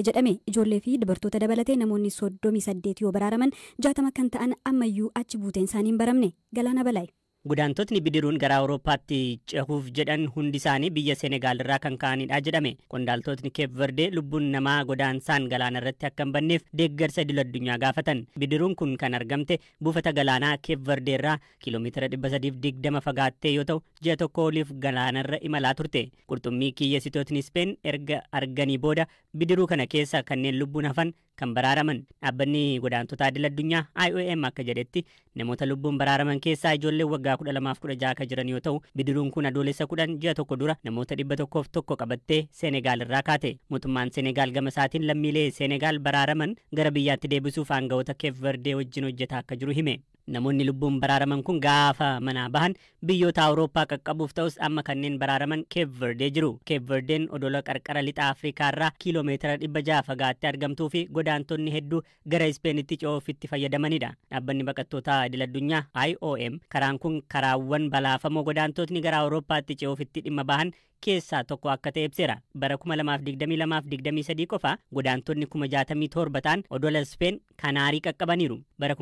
jedhame ijoollee fi dubartoota dabalatee namoonni 38 yoo baraaraman 60 kan ta'an ammayyuu achi buuteen isaanii hin baramne. Galaana Balaay. Godaantotni bidiruun gara Awurooppaatti cehuuf jedhan hundi isaanii biyya Senegaal irraa kan ka'anidha jedhame. Qondaaltotni Cape Verde lubbuun namaa godaansaan galaana irratti akka hin banneef deeggarsa idil-addunyaa gaafatan. Bidiruun kun kan argamte buufata galaanaa Cape Verde irraa kiiloomeetira 320 fagaattee yoo ta'u ji'a tokko oliif galaana irra imalaa turte. Qurxummii kiyyeessitootni Speen erga arganii booda bidiruu kana keessa kanneen lubbuun hafan kan baraaraman. Dhaabbanni godaantota idil-addunyaa IOM akka jedhetti namoota lubbuun baraaraman keessaa ijoollee waggaa 12-16 ka jiran yoo ta'u bidiruun kun adoolessa 10 ji'a tokko dura namoota 101 qabattee Senegaal irraa kaate. Mootummaan Senegaal gama isaatiin lammiilee Senegaal baraaraman gara biyyaatti deebisuuf aangawoota Cape Verde wajjin hojjetaa akka jiru hime. Namoonni lubbuun baraaraman kun gaafa manaa bahan biyyoota Awurooppaa qaqqabuuf ta'us amma kanneen baraaraman Cape Verde jiru. Cape Verdeen odola qarqara lixa Afrikaa irraa kiiloomeetira 600 fagaattee argamtuu fi godaantonni hedduu gara Ispeenitti ce'uuf itti fayyadamanidha. Dhaabbanni baqattoota idil-addunyaa IOM karaan kun karaawwan balaafamoo godaantotni gara Awurooppaatti ce'uuf itti dhimma bahan keessaa tokko akka ta'e ibseera. Bara 2022-23 qofa godaantonni 67 ta'an odola Speen Kanaarii qaqqabaniiru. Bara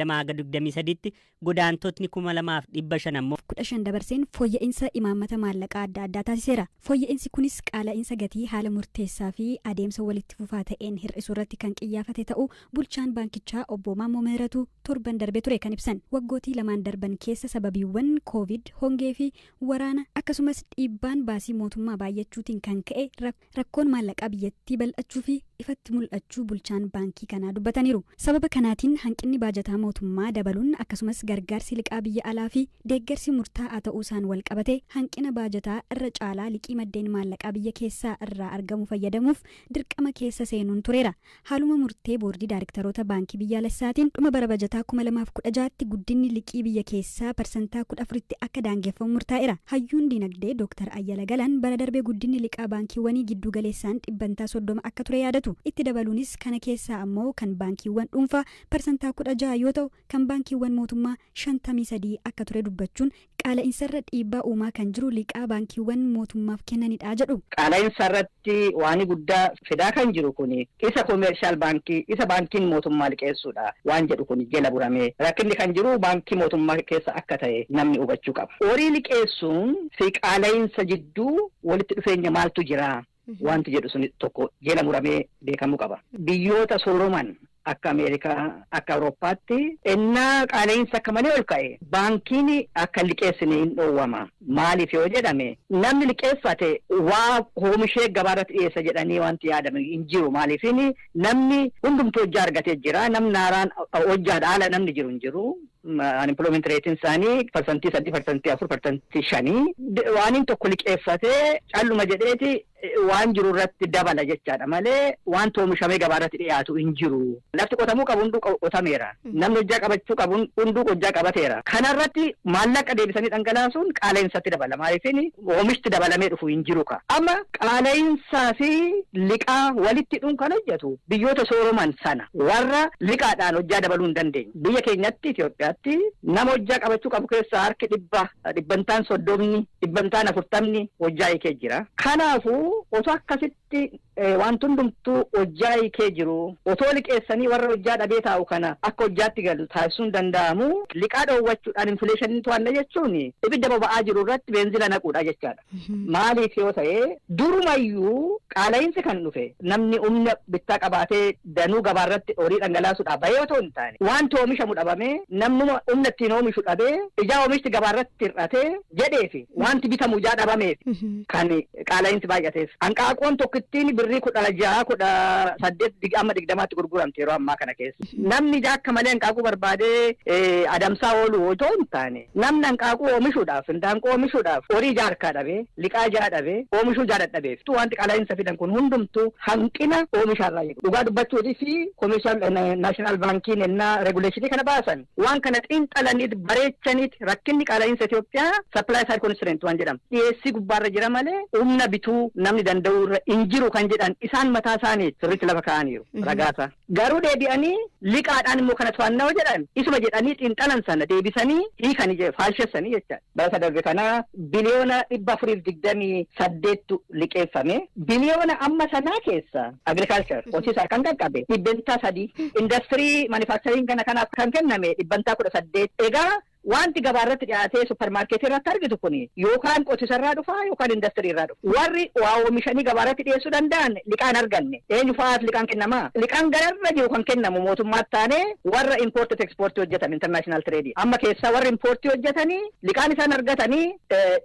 2022-23tti godaantotni 2500 ammoo 15 dabarseen fooyya'insa imaammata maallaqaa adda addaa taasiseera. Fooyya'insi kunis qaala'insa gatii haala murteessaa fi adeemsa walitti fufaa ta'een hir'isuu irratti kan xiyyeeffate ta'uu bulchaan baankichaa obbo Maammoo ምህረቱ torban darbe ture kan ibsan. Waggootii lamaan darban keessa sababiiwwan Covid, hongee fi waraana akkasumas dhiibbaan baasii mootummaa baay'achuutiin kan ka'e rakkoon maallaqaa biyyattii bal'achuu fi ifatti mul'achuu bulchaan baankii kanaa dubbataniiru. Sababa kanaatiin hanqinni baajataa mootummaa dabaluun akkasumas gargaarsi liqaa biyya alaa fi deeggarsi murtaa'aa ta'uusaan wal qabate hanqina baajataa irra caalaa liqii maddeen maallaqaa biyya keessaa irraa argamu fayyadamuuf dirqama keessa seenuun tureera. Haaluma murtee boordii daayiriktaroota baankii biyyaalessaatiin dhuma bara baajataa 2016tti guddinni liqii biyya keessaa parsantaa 14tti akka daangeffamu murtaa'eera. Hayyuun dinagdee Dr. Ayyala Galaan bara darbee guddinni liqaa baankiiwwanii giddu galeessaan dhibbantaa 30 akka ture yaadatu. Itti dabaluunis kana keessaa ammoo kan baankiiwwan dhuunfaa parsantaa 16 yoo ta'u kan baankiiwwan mootummaa 53 akka ture dubbachuun qaala'insa dhiibbaa uumaa kan jiru liqaa baankiiwwan mootummaaf kennanidha jedhu. Qaala'insa irratti waan guddaa fidaa kan jiru kuni isa koomershaal baankii isa baankiin mootummaa liqeessuudha waan jedhu kuni jala buramee rakkinni kan jiru baankii mootummaa keessa akka ta'e namni hubachuu qaba. Horii liqeessuun fi qaala'insa jidduu walitti dhufeenya maaltu jira wanti jedhu sun tokko jala muramee beekamuu qaba. Biyyoota sooroman akka Ameerikaa akka Awurooppaatti ennaa qaala'insa akka malee ol ka'e baankiin akka liqeessine hin dhoowwama. Maaliif yoo jedhame namni liqeeffate waa oomishee gabaarratti dhiyeessa jedhanii wanti yaadame hin jiru. Maaliifini namni hundumtuu hojjaa argatee jira. Namni haaraan hojjaadha haala namni jiru hin jiru. Unemployment rate isaanii parsantii 3%, 4%, 5 waan tokko liqeeffatee calluma jedheeti waan jiru irratti dabala jechaadha malee waan oomishamee gabaarratti dhiyaatu hin jiru. Lafti qotamuu qabu hunduu qotameera. Namni hojjaa qabachuu qabu hunduu hojjaa qabateera. Kanarratti maallaqa deebisanii dhangalaasuun qaala'insaatti dabala. Maaliifini oomishti dabalamee dhufu hin jiru ka. Amma qaala'insaa fi liqaa walitti dhuun kan hojjetu biyyoota sooroman sana warra liqaadhaan hojjaa dabaluu hin dandeenye. Biyya keenyatti Itoophiyaatti nama hojjaa qabachuu qabu keessaa harki dhibbantaan 30, dhibbantaan 40 hojjaa hiikee jira. Kanaafuu osoo akkasitti wanti hundumtuu hojjaa hiikee jiru otoo liqeessanii warra hojjaa dhabee taa'u kana akka hojjaatti galu taasisuun danda'amu liqaa dhoowwachuudhaan infleeshiniin to'anna jechuun ibidda boba'aa jiru irratti beenzila naquudha jechaadha. Maaliif yoo ta'e durumayyuu qaala'insi kan dhufe namni humna bittaa qabaatee danuu gabaarratti horii dhangalaasuudhaaf bahee otoo hin taane wanti oomishamu dhabame namnuma humna ittiin oomishu dhabee ijaa oomishti gabaarratti hir'atee jedheefi wanti bitamu ijaa dhabameef kan qaala'insi baay'ateef. Hanqaaquun tokkittiin birrii 16, 18 amma 20tti gurguramte yeroo ammaa kana keessa. Namni ijaa akka malee hanqaaquu barbaadee adamsaa oolu otoo hin taane namni hanqaaquu oomishuudhaaf indaanqoo oomishuudhaaf horii ijaa harkaa dhabee liqaa ijaa dhabee oomishuu ijaa dadhabeef wanti qaala'insa fidan kun hundumtuu hanqina oomishaarraa jedhu. Dhugaa dubbachuutii fi koomershaal naashinaal baankiin ennaa reguleeshinii kana baasan waan kana xiinxalaniit bareechaniit rakkinni qaala'insa Itoophiyaa supply side constraint waan jedhamu dhiyeessii gubbaarra jira malee humna bituu namni danda'u irra hin jiru kan jedhan isaan mataa isaanii sirriitti lafa kaa'aniiru ragaasa. Garuu deebi'anii liqaadhaan immoo kana to'annoo jedhan isuma jedhanii xiinxalan sana deebisanii hiikanii faalshessanii jecha. Bara darbe kana biliyoona 428 liqeeffame. Biliyoona amma sanaa keessa agriculture hojii kan qaqqabe 300 industirii manufacturing kanaaf kan kenname 18. Egaa wanti gabaarratti dhiyaatee supermarketii irratti argitu kuni yookaan qotisarraa dhufaa yookaan industirii irraa dhufa. Warri waa oomishanii gabaarratti dhiyeessuu danda'an liqaan arganne. Eenyu fa'aas liqaan kennamaa? Liqaan gararra jiru kan kennamu mootummaatti taanee warra import export hojjetan international trade. Amma keessaa warri import hojjetanii liqaan isaan argatanii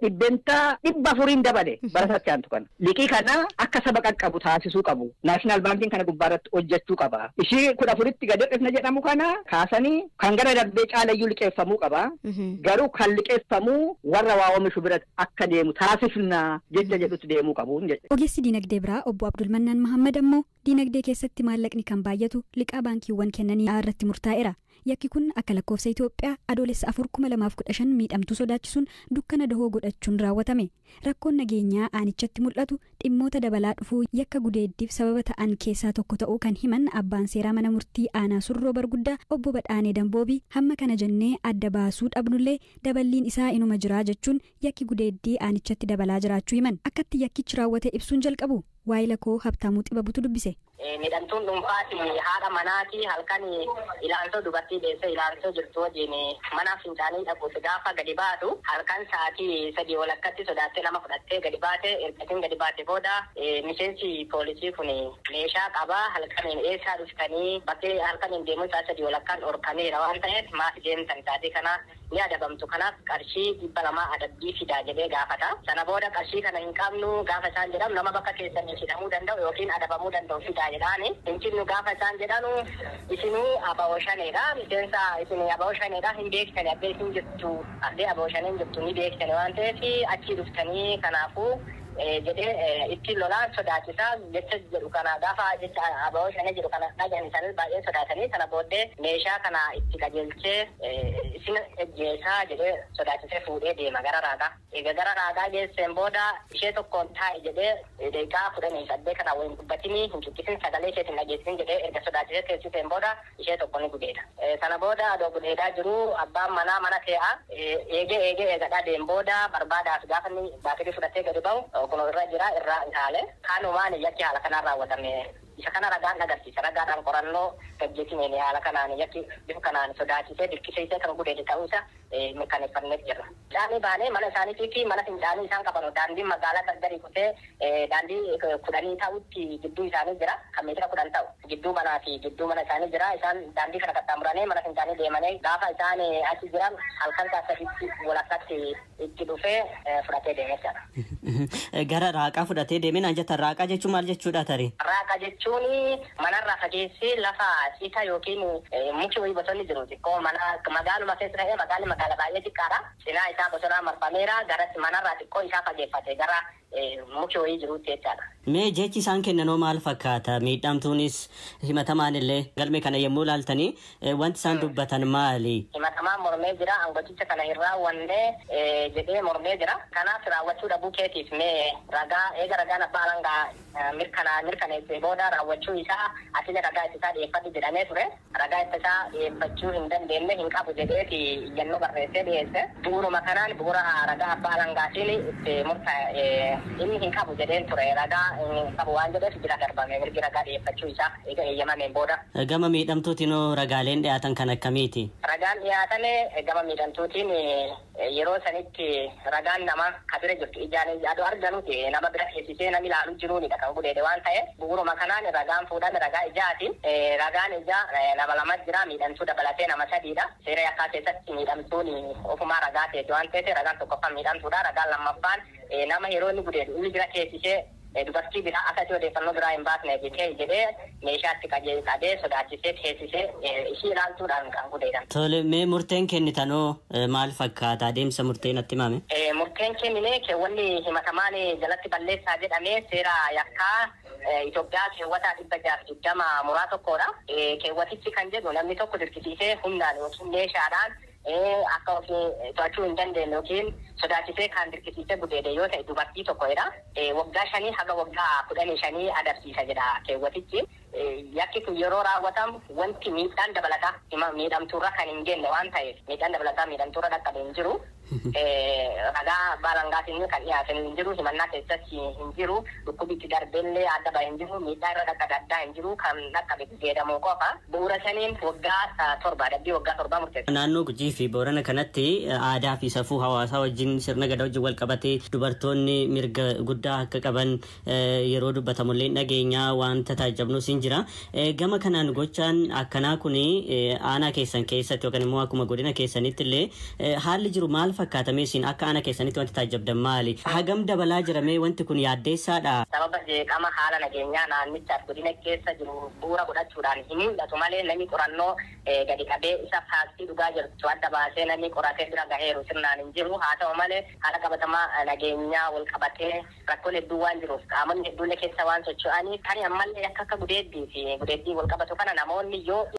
400% dabale bara saccaantu kana. Liqii kana akka saba qaqqabu taasisuu qabu. National banking kana gubbaarratti hojjechuu qaba. Ishii 14tti gadi dhufna jedhamu kana kaasanii kan gara darbee caalayyuu liqeeffamuu qaba. Garuu kan liqeeffamuu warra waa oomishu bira akka deemu taasifna jecha jedhutti deemuu qabu. Ogeessi diinagdee biraa obbo Abdul Mannaan Mahammad ammoo diinagdee keessatti maallaqni kan baay'atu liqaa baankiiwwan kennanii irratti murtaa'eera. Yakki kun akka lakkoofsa Itoophiyaa adoolessa 4/2015 miidhamtuu sodaachisuun dukkana dahoo godhachuun raawwatame. Rakkoon nageenyaa aanichatti mul'atu dhimmoota dabalaa dhufuu yakka gudeeddiif sababa ta'an keessaa tokko ta'uu kan himan abbaan seeraa mana murtii aanaa surroo barguddaa obbo Badhaanee Damboobii hamma kana jennee adda baasuu dhabnullee daballiin isaa inuma jiraa jechuun yakki gudeeddii aanichatti dabalaa jiraachuu himan. Akkatti yakkichi raawwate ibsuun jalqabu waayila koo Habtaamuu Xibabutu dubbise. Midhamtuun dhuunfaati haadha manaati halkan ilaaltoo dubartii deessee ilaaltoo jirtu wajjin mana fincaanii dhaquuti gaafa gadi baatu halkan sa'aatii 3 walakkatti sodaattee nama fudhattee gadi baate ergatiin gadi baate booda miseensi poolisii kun meeshaa qabaa halkaniin eessaa dhuftanii bakkee halkaniin deemuun isaa 3 walakkaan dhorkameera waan ta'eef maaf deemtan taatee kana ni adabamtu kanaaf qarshii 200 adabbii fidaa jedhee gaafata. Sana booda qarshii kana hin qabnu gaafa isaan jedhamu nama bakka keessanii hidhamuu danda'u yookiin adabamuu danda'u fidaa jedhaani. Intinnu gaafa isaan jedhanu isinuu abaawashaneedha. Miseensa isinii abaawashaneedha hin beektani abbee isin jirtu abbee abaawashaneen jirtu ni beektani waan ta'eef achii dhuftanii kanaafuu jedhee itti lolaan sodaachisaa jecha jedhu kana gaafa jecha abaawashanee jedhu kana dhagaan isaanii baay'ee sodaatanii sana booddee meeshaa kana itti qajeelchee isin ejjeesaa jedhee sodaachisee fuudhee deema gara raagaa. Egaa gara raagaa geesseen booda ishee tokkoon taa'e jedhee deeqaa 18 kana waliin dubbatinii hin cukkisin sagalee isheetiin dhageessin jedhee erga sodaachisee teessiseen booda ishee tokko ni gudeeda. Sana booda adoo gudeedaa jiru abbaan manaa mana tee'a eegee eegadhaa deem booda barbaadaaf gaafa inni baatirii fudhatee gadi ba'u kun irra jira irraa ilaale kanumaan yakki haala kanaan raawwatame isa kana ragaan agarsiisa ragaadhaan qorannoo gaggeessineen haala kanaan yakki bifa kanaan sodaachisee dirqisiisee kan gudeede ta'uusa mirkaneeffannee jirra. Fincaanii baanee mana isaaniitii fi mana fincaanii isaan qaban daandiin magaalaa gargarii kutee daandii 10 ta'utti gidduu isaanii jira kan meetira 10 ta'u gidduu manaa fi gidduu mana isaanii jira isaan daandii kana qaxxaamuranii mana fincaanii deemanii gaafa isaan achi jiran halkan sa'aatii walakkaatti itti dhufee fudhatee deemee gara raaqaa fudhatee deemee naan jettan raaqaa jechuun maal jechuudha tarii? Raaqaa jechuun manarraa fageessee lafa citaa yookiin muki wayii bosonni jiru xiqqoo mana magaaluma keessa ta'ee magaalli magaala baay'ee xiqqaadha. Cinaa isaa bosonaa marfameera garatti manarraa xiqqoo isaa fageeffate gara muki wayii jiruutti jechaadha. Mee jechi isaan kennanoo maal fakkaata? Miidhamtuunis himatamaan illee galmee kana yommuu ilaaltanii wanti isaan dubbatan maali? Himatamaan mormee jira aangoticha kana hin raawwanne jedhee mormee jira. Kanaaf raawwachuu dhabuu keetiif mee ragaa eega ragaan abbaa alangaa mirkaneessee booda raawwachuu isaa asile ragaa ittisaa dhiyeeffadhu jedhamee ture. Ragaa ittisaa dhiyeeffachuu hin dandeenye hin qabu jedheeti iyyannoo barreessee dhiyeesse. Bu'uuruma kanaan bu'uura ragaa abbaa alangaatiin itti murtaa'e inni hin qabu jedheen ture ragaa hin qabu waan jedheef jira darbame mirgi ragaa dhiyeeffachuu isaa eega eeyyamameen booda. Gama miidhamtuutiin ragaaleen dhiyaatan kan akkamiiti? Ragaan dhiyaatame gama miidhamtuutiin yeroo sanitti ragaan nama kabira jirtu ijaan adoo arganuti nama bira keessisee namni ilaalu jiruunidha kan gudeede waan ta'e bu'uuruma kanaan ragaan fuudhame ragaa ijaatiin ragaan ijaa nama lama jira miidhamtuu dabalatee nama 3dha. Seera yakkaa keessatti miidhamtuun ofumaa ragaa ta'e waan ta'eef ragaan tokkoffaan miidhamtuudha ragaan lammaffaan nama yeroo inni gudeedu inni bira keessisee dubartii biraa akkasii odeeffannoo biraa hin baasne jedhee meeshaatti qajeelchee sodaachisee teessisee ishii ilaaltuudhaan kan gudeedan. Tole mee murteen kennitanoo maal fakkaata adeemsa murteen natti himame? Murteen kennine keewwanni himatamaan jalatti balleessaa jedhamee seera yakkaa Itoophiyaa keewwata 620 muraa tokkodha. Keewwatichi kan jedhu namni tokko dirqisiisee humnaan yookiin meeshaadhaan akka ofii to'achuu hin dandeenye yookiin sodaachisee kan dirqisiisee gudeede yoo ta'e dubartii tokkodha. Waggaa 5 haga waggaa 15 adabsiisa jedha keewwatichi. Yakki kun yeroo raawwatamu wanti miidhaan dabalataa miidhamtuurra kan hin geenye waan ta'eef miidhaan dabalataa miidhamtuurra dhaqqabe hin jiru. Ragaa baalangaatiin kan dhiyaate hin jiru, himannaa keessatti hin jiru, dhukkubitti darbeellee adda bahe hin jiru, miidhaa irra dhaqqabe addaa hin jiru, kan dhaqqabe jedhamu qofa. Bu'uura saniin waggaa 7 adabbii waggaa 7 murteessa. Naannoo Gujii fi Boorana kanatti aadaa fi safuu hawaasaa wajjin sirna gadaa wajjin wal qabatee dubartoonni mirga guddaa akka qaban yeroo dubbatamullee dhageenyaa wanta taajabnus hin jira. Gama kanaan gochaan akkanaa kun aanaa keessan keessatti yookaan immoo akkuma godina keessanitti illee haalli jiru maal fakkaatame isin akka aanaa keessanitti wanti taajabdan maali? Hagam dabalaa jiramee wanti kun yaaddeessaadha? Sababa jeeqama haala nageenyaa naannichaaf godina keessa jiru bu'uura godhachuudhaan hin mul'atu malee namni qorannoo gadi qabee isa faasii dhugaa jirtu adda baasee namni qoratee bira gaheeru sirnaan hin jiru. Haa ta'u malee haala qabatamaa nageenyaa wal qabatee rakkoon hedduu waan jiruuf qaamonni hedduullee keessa waan socho'aniif kan ammallee akka gudeeddii fi gudeeddii wal qabatu kana namoonni yoo